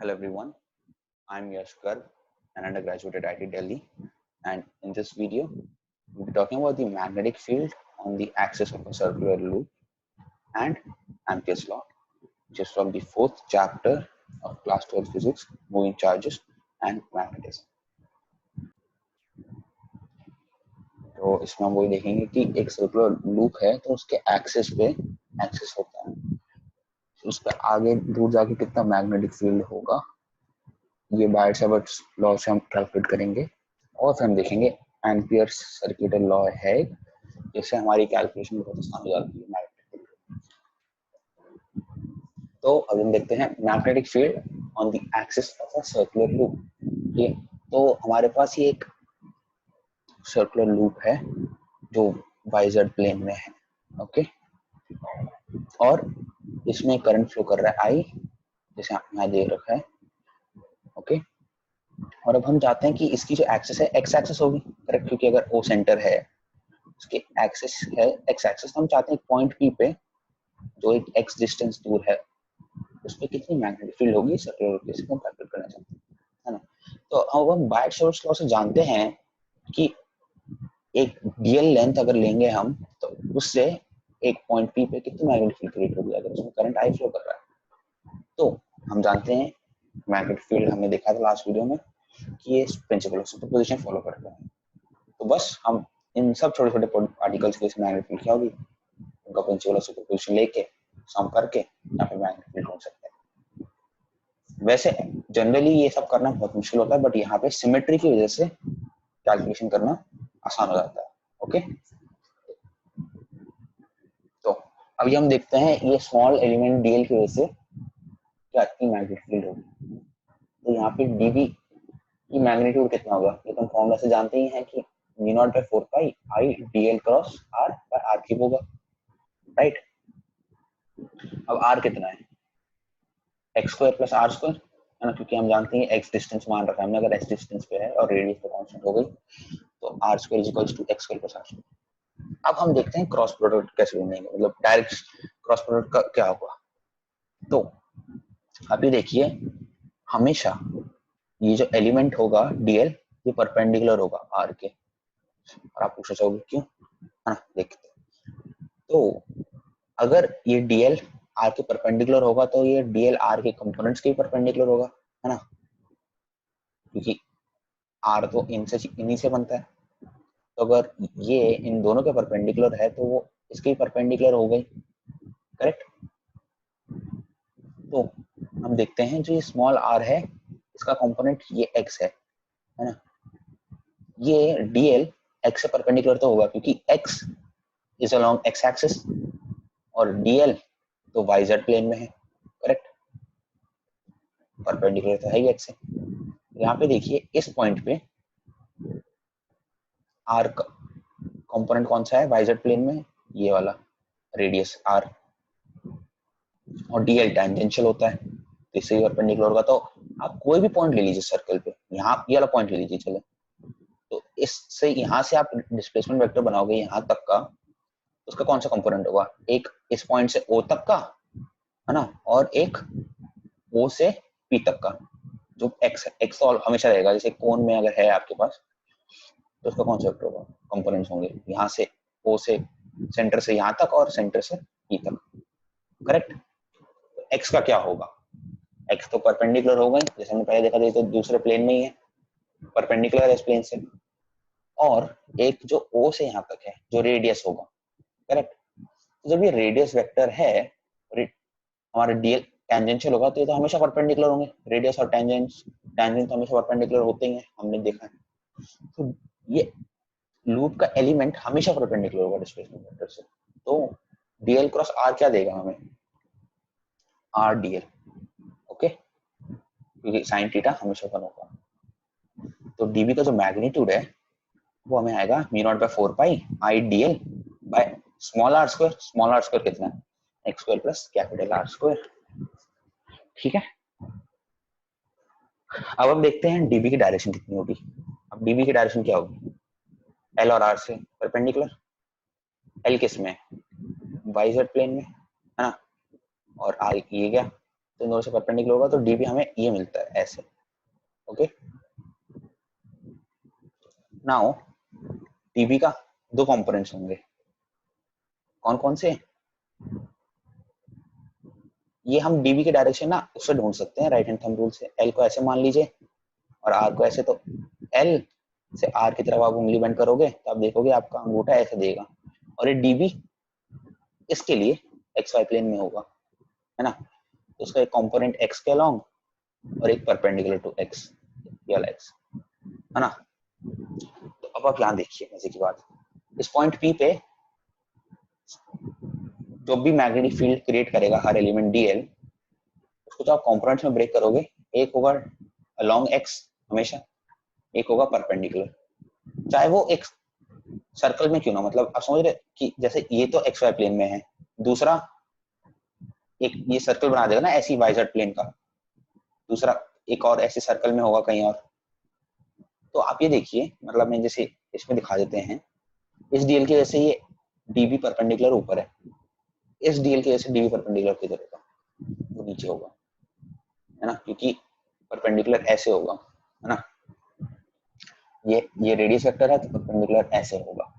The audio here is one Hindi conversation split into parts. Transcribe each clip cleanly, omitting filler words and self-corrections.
Hello everyone, I'm Yash Garg, an undergraduate at IIT Delhi, and in this video, we'll be talking about the magnetic field on the axis of a circular loop and Ampere's law, which is from the fourth chapter of class 12 physics, moving charges and magnetism. तो इसमें हम वही देखेंगे कि एक सर्कुलर लूप है तो उसके एक्सिस होता है, उस पर आगे दूर जाके कितना मैग्नेटिक फील्ड होगा ये बायट-सावर्ट्स लॉ से हम कैलकुलेट करेंगे और फिर हम देखेंगे एम्पियर सर्कुलर लॉ है जिससे हमारी कैलकुलेशन बहुत आसान हो जाती है मैग्नेटिक फील्ड। तो अब हम देखते हैं magnetic field on the axis of a circular loop. ठीक है, तो हमारे पास ये एक सर्कुलर लूप है जो वाइजर प्लेन में है। ओके, और इसमें करंट फ्लो कर रहा है आई, जैसे यहाँ दे रखा है। ओके, और अब हम चाहते हैं कि इसकी जो एक्सिस है एक्स एक्सिस होगी, करेक्ट, क्योंकि अगर ओ सेंटर है उसके एक्सिस है एक्स एक्सिस, तो हम चाहते हैं पॉइंट पी पे जो एक एक्स डिस्टेंस दूर है उस पे कितनी मैग्नेटिक फील्ड होगी सर्कुलर केस को कैलकुलेट करना चाहते हैं, है ना। तो अब हम बायट-सावर्ट्स लॉ से जानते हैं कि एक डीएल लेंथ अगर लेंगे हम तो उससे एक पॉइंट पी पे कितनी मैग्नेटिक फील्ड क्रिएट होगी अगर उसमें करंट आई फ्लो कर रहा है। तो हम जानते हैं मैग्नेटिक फील्ड हमने देखा था लास्ट वीडियो में कि ये प्रिंसिपल ऑफ सुपरपोजिशन फॉलो करता है। तो बस हम इन सब छोटे छोटे पार्टिकल्स के मैग्नेटिक फील्ड क्या होगी उनका प्रिंसिपल ऑफ सुपरपोजिशन लेके सम करके यहाँ पे मैग्नेटिक फील्ड ढूंढ सकते हैं। वैसे जनरली ये सब करना बहुत मुश्किल होता है, बट यहाँ पे सिमेट्री की वजह से कैलकुलेशन करना आसान हो जाता है। ओके, तो अभी हम देखते हैं ये स्मॉल एलिमेंट डीएल की वजह से क्या की मैग्नेटिक फील्ड होगी। तो यहाँ पे डीवी की मैग्नीट्यूड कितना होगा ये तो हम फॉर्मूला से जानते ही हैं कि mu naught by 4 pi I dl cross r by r cube होगा, राइट। अब आर कितना है, x square plus r square, है ना, क्योंकि हम जानते हैं एक्स डिस्टेंस मान रखा है हमने, अगर एक्स डिस्टेंस पे है और रेडियस पे कांस्टेंट हो गई तो r square is equals to x square plus r square. अब हम देखते हैं क्रॉस प्रोडक्ट कैसे ढूंढेंगे, मतलब डायरेक्ट क्रॉस प्रोडक्ट का क्या होगा। तो अभी देखिए, हमेशा ये जो एलिमेंट होगा डीएल ये परपेंडिकुलर होगा आर के, और आप पूछना चाहोगे क्यों, है ना, देखते हैं। तो अगर ये डीएल आर के परपेंडिकुलर होगा तो ये डीएल आर के कंपोनेंट्स के भी परपेंडिकुलर होगा, है ना, क्योंकि आर तो इन्हीं से बनता है। तो अगर ये इन दोनों के परपेंडिकुलर है तो वो इसके भी परपेंडिकुलर हो गई, करेक्ट। तो हम देखते हैं जो ये स्मॉल आर है इसका कंपोनेंट ये एक्स है ना, ये डीएल एक्स से परपेंडिकुलर तो होगा क्योंकि x is along x axis और डीएल तो वाई जेड प्लेन में है, करेक्ट, परपेंडिकुलर तो है ही एक्स से। यहाँ पे देखिए इस पॉइंट पे आर का कंपोनेंट कौन सा है वाई जेड प्लेन में, ये वाला रेडियस आर, और डीएल टेंजेंशियल होता है तो इससे ही परपेंडिकुलर होगा। तो आप कोई भी पॉइंट ले लीजिए सर्कल पे, यहाँ ये वाला पॉइंट ले लीजिए, चलो, तो इससे यहाँ से आप डिस्प्लेसमेंट वेक्टर बनाओगे यहाँ तक का, उसका कौन सा कंपोनेंट होगा, एक इस पॉइंट से ओ तक का, है ना, और एक ओ से पी तक का, जो एक्स है, एक्स तो हमेशा रहेगा, जैसे कोन में अगर है आपके पास तो उसका कौन सा वेक्टर होगा, कंपोनेंट्स होंगे यहाँ से ओ से, सेंटर से यहाँ तक और सेंटर से पी तक, करेक्ट। तो एक्स का क्या होगा, एक्स तो परपेंडिकुलर होगा ही, जैसे हमने पहले देखा था, तो दूसरे प्लेन में ही है, परपेंडिकुलर है इस प्लेन से, और एक जो ओ से यहाँ तक है जो रेडियस होगा, करेक्ट। तो जब ये रेडियस वेक्टर है हमारा डीएल टेंजेंशियल होगा तो ये तो हमेशा परपेंडिकुलर होंगे, रेडियस और टेंजेंट तो हमेशा परपेंडिकुलर होते ही हैं, हमने देखा है। तो ये लूप का एलिमेंट हमेशा परपेंडिकुलर होगा डिस्प्लेसमेंट वेक्टर से, तो डीएल क्रॉस आर क्या देगा हमें, आर डीएल, ओके, क्योंकि साइन थीटा हमेशा 1 होगा। तो डीबी का जो मैग्नीट्यूड है वो हमें आएगा mu naught by 4 pi I dl by small r square कितना है, x square plus capital r square, ठीक है। अब हम देखते हैं डीबी की डायरेक्शन कितनी होगी। अब डीबी की डायरेक्शन क्या होगी, एल और आर से परपेंडिकुलर, एल किस में, वाई जेड प्लेन में, है ना, और आर ये क्या तो इन दोनों से परपेंडिकुलर होगा, तो डीबी हमें ये मिलता है ऐसे। ओके, नाउ डीबी का दो कंपोनेंट्स होंगे, कौन कौन से? ये हम डीबी के डायरेक्शन ना उससे ढूंढ सकते हैं राइट हैंड थंब रूल से। एल को ऐसे मान लीजिए और आर को ऐसे, तो एल से आर की तरफ आप उंगली बेंड करोगे तो आप देखोगे आपका अंगूठा ऐसे देगा, और ये डीबी इसके लिए एक्स वाई प्लेन में होगा, है ना। तो उसका एक कंपोनेंट एक्स के अलोंग और एक परपेंडिकुलर टू एक्स, ये वाला एक्स, है ना। तो अब आप यहाँ देखिए मजे की बात, इस पॉइंट पी पे जो भी मैग्नेटिक फील्ड क्रिएट करेगा हर एलिमेंट डीएल, उसको जो आप कंपोनेंट्स में ब्रेक करोगे, एक होगा अलोंग एक्स हमेशा, एक होगा परपेंडिकुलर, चाहे वो एक सर्कल में क्यों ना, मतलब आप समझ रहे कि जैसे ये तो एक्स वाई प्लेन में है, दूसरा एक ये सर्कल बना देगा ना ऐसी वाई जेड प्लेन का, दूसरा एक और ऐसे सर्कल में होगा कहीं और। तो आप ये देखिए, मतलब मैं जैसे इसमें दिखा देते हैं, इस डीएल के जैसे ये डीबी परपेंडिकुलर ऊपर है, इस डीएल के जैसे डीबी परपेंडिकुलर किधर होगा, वो नीचे होगा, है ना, क्योंकि परपेंडिकुलर ऐसे होगा, है ना। ये रेडियस वेक्टर है तो परपेंडिकुलर ऐसे होगा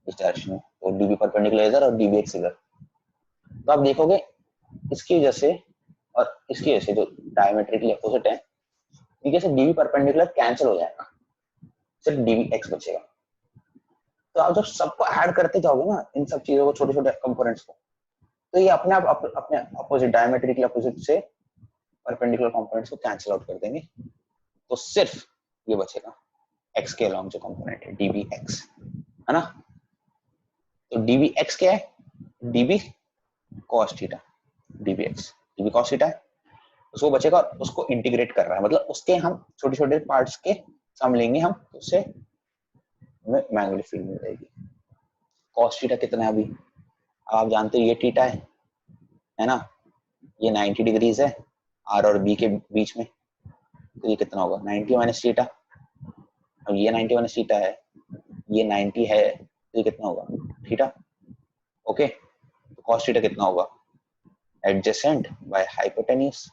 इस डायरेक्शन में, तो डीबी परपेंडिकुलर इधर और डीबी एक्स इधर। तो आप देखोगे इसकी वजह से और इसकी वजह से जो डायमेट्रिकली अपोजिट है, ठीक है, से डीबी परपेंडिकुलर कैंसिल हो जाएगा, सिर्फ डीबी एक्स बचेगा। तो आप जब सबको ऐड करते जाओगे ना, इन सब चीजों को, छोटे छोटे कंपोनेंट्स को, तो ये अपने आप अपने अपोजिट डायमेट्रिकली अपोजिट से परपेंडिकुलर कंपोनेंट्स को कैंसिल आउट कर देंगे, तो सिर्फ ये बचेगा एक्स के अलोंग जो कंपोनेंट है डीबी एक्स, है ना। तो डीबी एक्स क्या है? DB cos theta, dB x dB cos theta है, उसको बचेगा और उसको इंटीग्रेट कर रहा है, मतलब उसके हम छोटे छोटे पार्ट्स के सम लेंगे हम, तो उससे हमें मैग्नेटिक फील्ड मिल जाएगी। कॉस थीटा कितना है अभी आप जानते हो, ये थीटा है ना, ये 90 डिग्रीज है आर और बी के बीच में, तो ये कितना होगा 90 माइनस थीटा। अब ये 90 माइनस थीटा है, ये 90 है, तो ये कितना होगा थीटा। ओके, तो कॉस थीटा कितना होगा, adjacent by hypotenuse,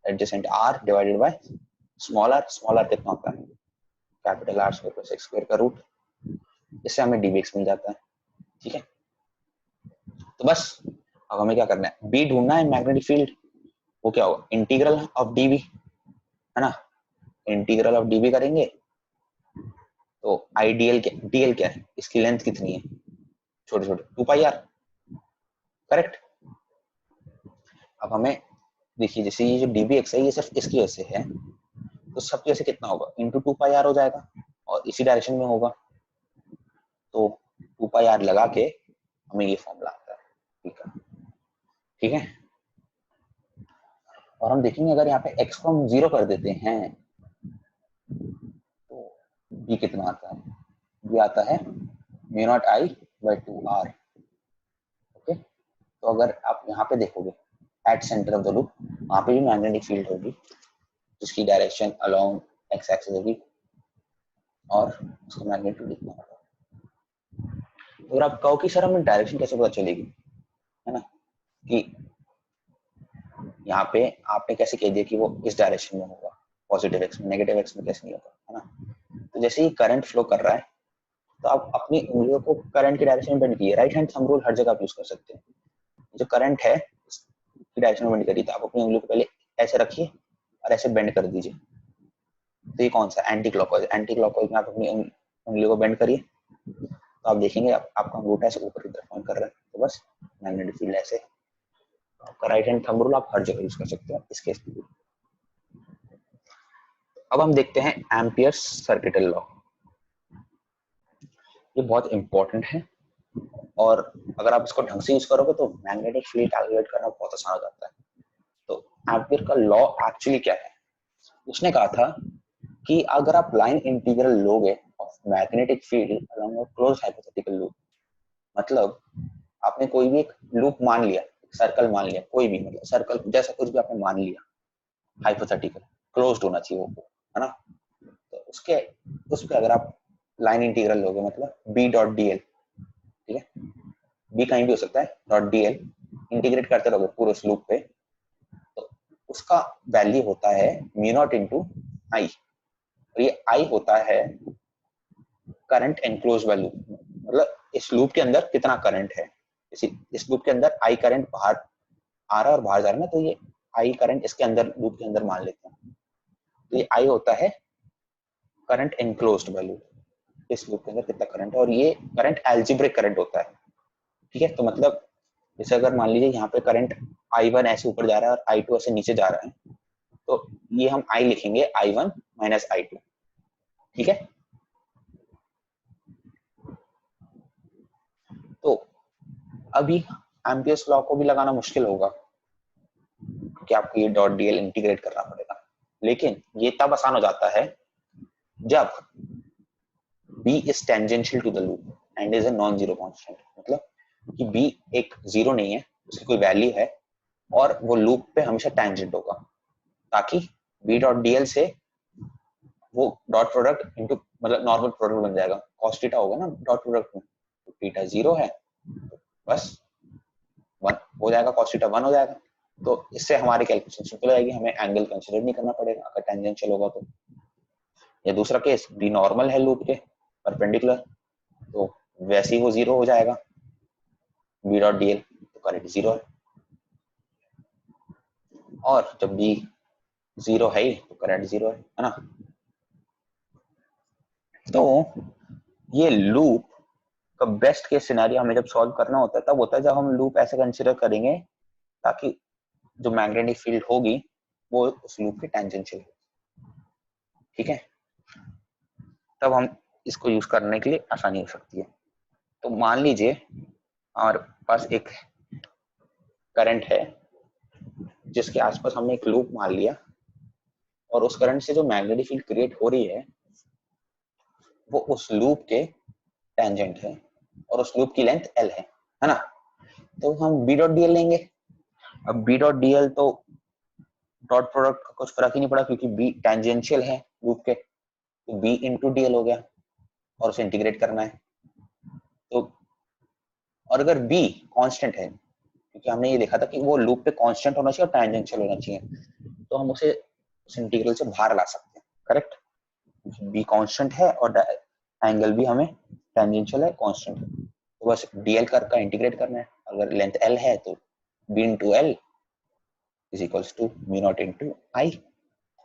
adjacent r divided by small r कितना होता है capital r square plus x square का रूट, इससे हमें डीबी एक्स मिल जाता है, ठीक है। तो बस अब हमें क्या करना है, बी ढूंढना है मैग्नेटिक फील्ड, वो क्या होगा इंटीग्रल ऑफ डीबी, है ना, इंटीग्रल ऑफ डीबी करेंगे तो आईडीएल क्या, डीएल क्या है, इसकी लेंथ कितनी है, छोटे छोटे 2 पाई आर, करेक्ट। अब हमें देखिए जैसे ये जो डीबी एक्स है ये सिर्फ इसकी वजह से है, तो सबकी वजह से कितना होगा इंटू 2 पाई आर हो जाएगा, और इसी डायरेक्शन में होगा, तो 2 पाई आर लगा के हमें ये फॉर्मूला आता है, ठीक है, ठीक है। और हम देखेंगे अगर यहाँ पे एक्स को हम 0 कर देते हैं तो बी कितना आता है, बी आता है mu naught I by 2 r. Okay, तो अगर आप यहाँ पे देखोगे at centre of the loop, वहां पे भी मैग्नेटिक फील्ड होगी जिसकी डायरेक्शन अलोंग एक्स एक्सिस होगी और उसका मैग्नीट्यूड इतना होगा। अगर आप कहो कि सर हमें डायरेक्शन कैसे पता चलेगी, है ना, कि यहाँ पे आपने कैसे कह दिया कि वो इस डायरेक्शन में होगा, पॉजिटिव एक्स में, नेगेटिव एक्स में कैसे नहीं होगा, है ना। तो जैसे ही करंट फ्लो कर रहा है तो आप अपनी उंगलियों को करंट की डायरेक्शन में बेंड कीजिए, राइट हैंड थंब रूल हर जगह आप यूज कर सकते हैं। जो करंट है की डायरेक्शन में बेंड करिए, तो आप अपनी उंगलियों को पहले ऐसे रखिए और ऐसे बेंड कर दीजिए, तो ये कौन सा एंटी क्लॉकवाइज, एंटी क्लॉकवाइज में आप अपनी उंगलियों को बेंड करिए, तो आप देखेंगे आपका अंगूठा ऐसे ऊपर की तरफ पॉइंट कर रहा है, तो बस मैग्नेटिक फील्ड ऐसे। आपका राइट हैंड थंब रूल आप हर जगह यूज कर सकते हैं इस केस में। अब हम देखते हैं एम्पियर्स सर्किटल लॉ, ये बहुत इंपॉर्टेंट है, और अगर आप इसको ढंग से यूज करोगे तो मैग्नेटिक फील्ड कैलकुलेट करना बहुत आसान हो जाता है। तो एम्पियर का लॉ एक्चुअली क्या है, उसने कहा था कि अगर आप लाइन इंटीग्रल लोगे of magnetic field along a closed hypothetical loop, मतलब आपने कोई भी एक लूप मान लिया, सर्कल मान लिया, कोई भी मतलब सर्कल जैसा कुछ भी आपने मान लिया, हाइपोथेटिकल क्लोज्ड होना चाहिए वो, है ना। तो उसके उस पे अगर आप लाइन इंटीग्रल लोगे, मतलब बी डॉट डी एल, ठीक है, बी कहीं भी हो सकता है, डॉट डी एल इंटीग्रेट करते रहोगे पूरे उस लूप पे, तो उसका वैल्यू होता है म्यू नॉट इंटू आई, और ये आई होता है करंट एनक्लोज वैल्यू, मतलब इस लूप के अंदर कितना करंट है। इस लूप के अंदर आई करंट बाहर आ रहा है और बाहर जा रहा है ना, तो ये आई करंट इसके अंदर लूप के अंदर मान लेते हैं, तो ये आई होता है करंट एनक्लोज्ड वैल्यू, इस लूप के अंदर कितना करंट है, और ये करंट एल्जेब्रिक करंट होता है। ठीक है, तो मतलब जैसे अगर मान लीजिए यहाँ पे करंट I1 ऐसे ऊपर जा रहा है और I2 ऐसे नीचे जा रहा है, तो ये हम I लिखेंगे I1 माइनस I2। ठीक है, तो अभी एम्पियर्स लॉ को भी लगाना मुश्किल होगा कि आपको ये डॉट डीएल इंटीग्रेट करना पड़ेगा, लेकिन ये तब आसान हो जाता है जब b is tangential to the loop and is a non-zero constant, मतलब कि b एक जीरो नहीं है, उसकी कोई वैल्यू है और वो लूप पे हमेशा टेंजेंट होगा, ताकि b डॉट डीएल से वो डॉट प्रोडक्ट इनटू मतलब नॉर्मल प्रोडक्ट बन जाएगा, cos थीटा होगा ना डॉट प्रोडक्ट में, तो थीटा जीरो है तो बस 1 हो जाएगा, cos थीटा 1 हो जाएगा, तो इससे हमारी कैलकुलेशन सिंपल हो जाएगी, हमें एंगल कंसीडर नहीं करना पड़ेगा अगर टेंजेंशियल होगा तो। या दूसरा केस b नॉर्मल है लूप के परपेंडिकुलर, तो वैसे ही वो जीरो हो जाएगा b डॉट डीएल, तो करंट जीरो है, और जब b जीरो है ही तो करंट जीरो है ना। तो ये लूप का बेस्ट केस सिनेरियो हमें जब सॉल्व करना होता है तब होता है जब हम लूप ऐसे कंसीडर करेंगे ताकि जो मैग्नेटिक फील्ड होगी वो उस लूप के टेंजेंशियल हो। ठीक है, तब हम इसको यूज करने के लिए आसानी हो सकती है। तो मान लीजिए हमारे पास एक करंट है जिसके आसपास हमने एक लूप मान लिया, और उस करंट से जो मैग्नेटिक फील्ड क्रिएट हो रही है वो उस लूप के टेंजेंट है और उस लूप की लेंथ एल है ना। तो हम बी डॉट डीएल लेंगे। अब बी डॉट डीएल तो डॉट प्रोडक्ट का कुछ फर्क ही नहीं पड़ा क्योंकि बी टेंजेंशियल है लूप के, तो बी इंटू डीएल हो गया और उसे इंटीग्रेट करना है। तो और अगर बी कांस्टेंट है, क्योंकि हमने ये देखा था कि वो लूप पे कांस्टेंट होना चाहिए और टेंजेंशियल होना चाहिए, तो हम उसे उस इंटीग्रल से बाहर ला सकते हैं, करेक्ट। बी कांस्टेंट है और एंगल भी हमें टेंजेंशियल है, कांस्टेंट है, तो बस डीएल कर का इंटीग्रेट करना है। अगर लेंथ एल है तो B into L is equals to mu naught into I,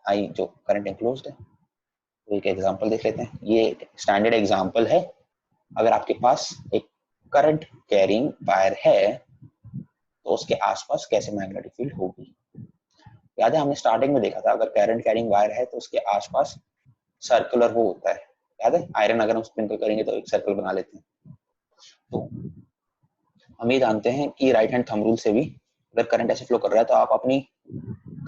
I जो करंट एनक्लोज्ड है। तो एक एग्जांपल देख लेते हैं, ये स्टैंडर्ड एग्जांपल है। अगर आपके पास एक करंट कैरिंग वायर है तो उसके आसपास कैसे मैग्नेटिक फील्ड होगी। याद है हमने स्टार्टिंग में देखा था अगर करंट कैरिंग वायर है तो उसके आसपास सर्कुलर वो होता है, याद है आयरन अगर हम स्प्रिंकल करेंगे तो एक सर्कल बना लेते हैं। तो हम ये जानते हैं कि राइट हैंड थंब रूल से भी अगर करंट ऐसे फ्लो कर रहा है तो आप अपनी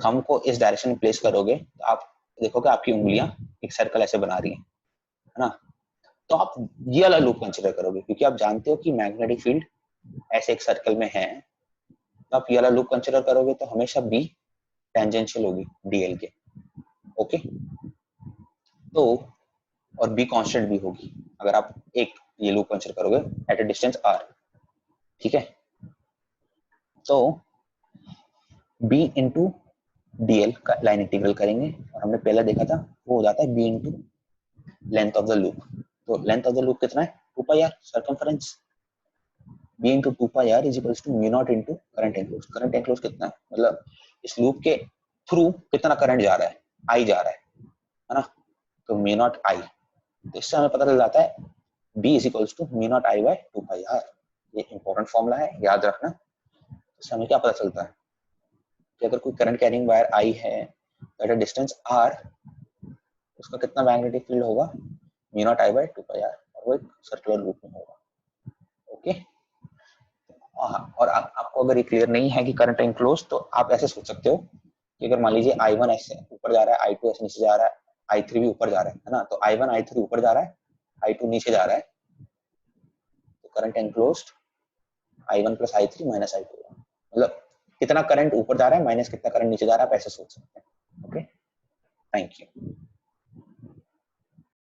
थंब को इस डायरेक्शन में प्लेस करोगे तो आप देखोगे आपकी उंगलियां एक सर्कल ऐसे बना रही है ना। तो आप ये वाला लूप कंसीडर करोगे क्योंकि आप जानते हो कि मैग्नेटिक फील्ड ऐसे एक सर्कल में है, तो आप ये वाला लूप कंसीडर करोगे तो हमेशा बी टेंजेंशियल होगी डीएल के। ओके, तो और बी कांस्टेंट भी होगी अगर आप एक ये लूप कंसीडर करोगे एट अ डिस्टेंस आर। ठीक है, तो b इंटू डीएल का लाइन इंटीग्रल करेंगे और हमने पहले देखा था वो हो जाता है b into length of the loop. तो लेंथ ऑफ द लूप कितना है 2 pi R circumference, b into 2 pi R is equals to mu naught into current enclose. Current enclose कितना है मतलब इस लूप के थ्रू कितना करंट जा रहा है, आई जा रहा है ना, तो म्यू नॉट आई। तो इससे हमें पता चल जाता है b is equals to mu naught I by 2 pi r. ये इंपॉर्टेंट फॉर्मूला है, याद रखना। इससे हमें क्या पता चलता है कि अगर कोई करंट कैरिंग वायर आई है एट अ डिस्टेंस आर, उसका कितना मैग्नेटिक फील्ड होगा mu naught I by 2 pi r, और वो एक सर्कुलर लूप में होगा। ओके, और आपको अगर ये क्लियर नहीं है कि करंट एनक्लोज, तो आप ऐसे सोच सकते हो कि अगर मान लीजिए I1 ऐसे ऊपर जा रहा है, I2 ऐसे नीचे जा रहा है, I3 भी ऊपर जा रहा है ना, तो I1 I3 ऊपर जा रहा है, I2 नीचे जा रहा है, तो current enclosed I1 plus I3 minus I2, मतलब कितना करंट ऊपर जा रहा है माइनस कितना करंट नीचे जा रहा है, आप ऐसे सोच सकते हैं। Okay, thank you.